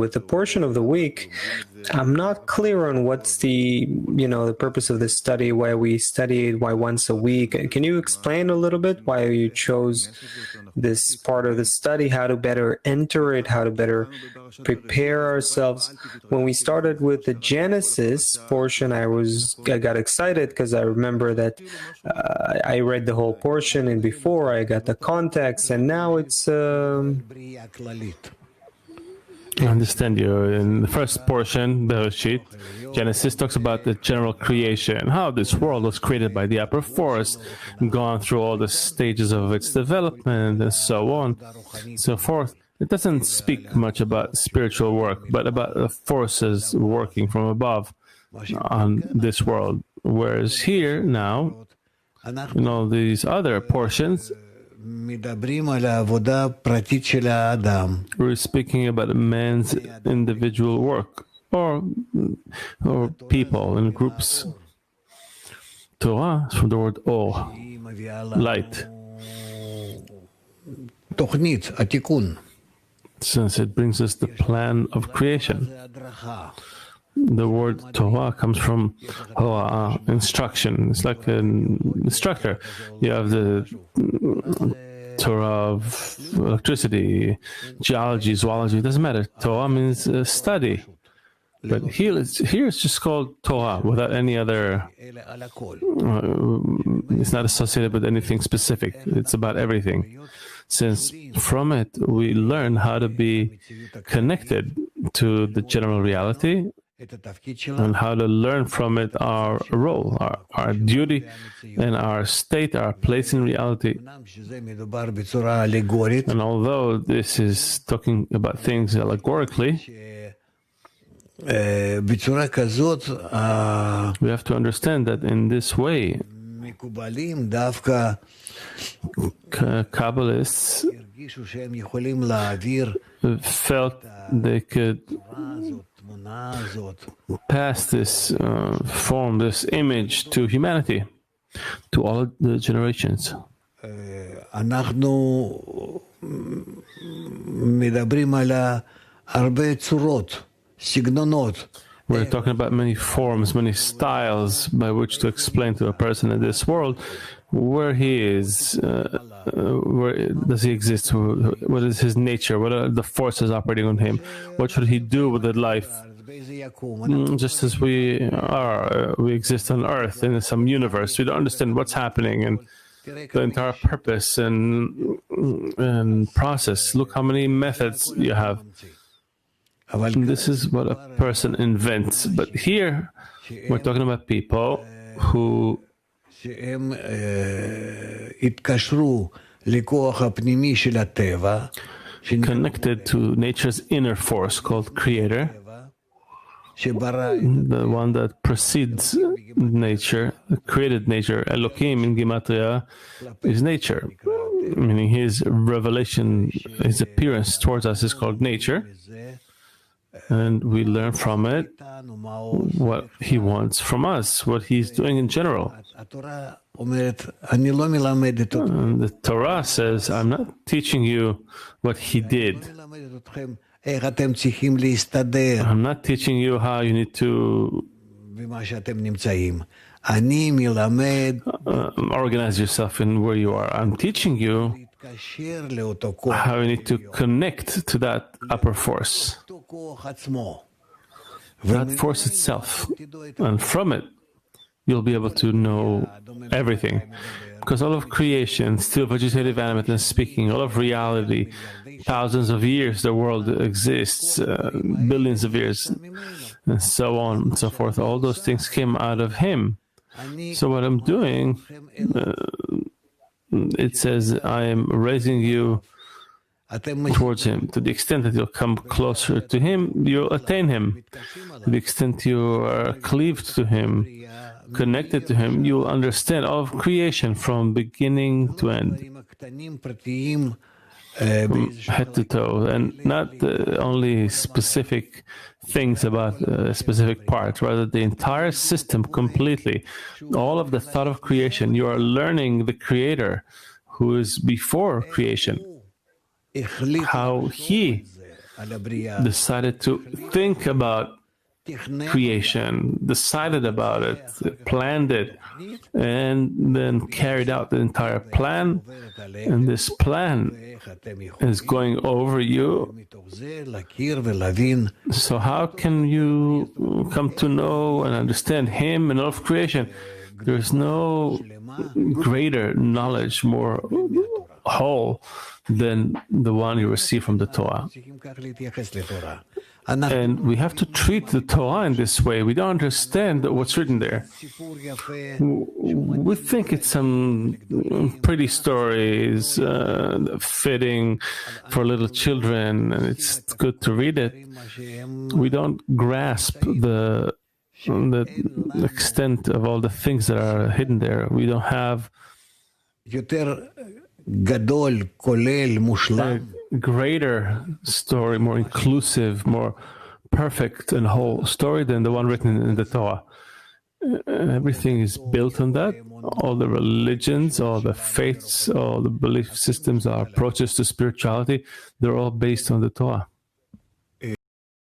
With the portion of the week, I'm not clear on what's the purpose of this study, why we study why once a week. Can you explain a little bit why you chose this part of the study, how to better enter it, how to better prepare ourselves? When we started with the Genesis portion, I got excited because I remember that I read the whole portion, and before I got the context, and now it's I understand you. In the first portion, Bereshit, Genesis talks about the general creation, how this world was created by the upper force, gone through all the stages of its development, and so on, so forth. It doesn't speak much about spiritual work, but about the forces working from above on this world. Whereas here, now, in all these other portions, we're speaking about man's individual work, or people in groups. Torah is from the word or, light. Since it brings us the plan of creation. The word Torah comes from instruction. It's like an instructor. You have the Torah of electricity, geology, zoology, it doesn't matter. Torah means study. But here it's just called Torah without any other, it's not associated with anything specific. It's about everything. Since from it we learn how to be connected to the general reality and how to learn from it our role, our duty, and our state, our place in reality. And although this is talking about things allegorically, we have to understand that in this way, Kabbalists felt they could pass this form, this image to humanity, to all the generations. We're talking about many forms, many styles by which to explain to a person in this world where he is, where does he exist, what is his nature, what are the forces operating on him, what should he do with his life. Just as we exist on Earth in some universe, we don't understand what's happening and the entire purpose and process. Look how many methods you have. And this is what a person invents. But here, we're talking about people who connected to nature's inner force called Creator, the one that precedes nature, created nature. Elohim in Gematria is nature, meaning his revelation, his appearance towards us is called nature. And we learn from it what he wants from us, what he's doing in general. And the Torah says, I'm not teaching you what he did. I'm not teaching you how you need to organize yourself in where you are. I'm teaching you how you need to connect to that upper force, that force itself, and from it you'll be able to know everything. Because all of creation, still vegetative, animate, and speaking, all of reality, thousands of years the world exists, billions of years, and so on and so forth, all those things came out of him. So what I'm doing, it says, I am raising you towards him. To the extent that you'll come closer to him, you'll attain him. To the extent you are cleaved to him, connected to him, you'll understand all of creation from beginning to end, from head to toe, and not only specific things about a specific part, rather the entire system completely. All of the thought of creation, you are learning the Creator who is before creation, how he decided to think about creation, decided about it, planned it, and then carried out the entire plan. And this plan is going over you. So how can you come to know and understand Him and all of creation? There's no greater knowledge, more whole, than the one you receive from the Torah. And we have to treat the Torah in this way. We don't understand what's written there. We think it's some pretty stories, fitting for little children, and it's good to read it. We don't grasp the extent of all the things that are hidden there. We don't have a greater story, more inclusive, more perfect and whole story than the one written in the Torah. Everything is built on that. All the religions, all the faiths, all the belief systems, our approaches to spirituality, they're all based on the Torah.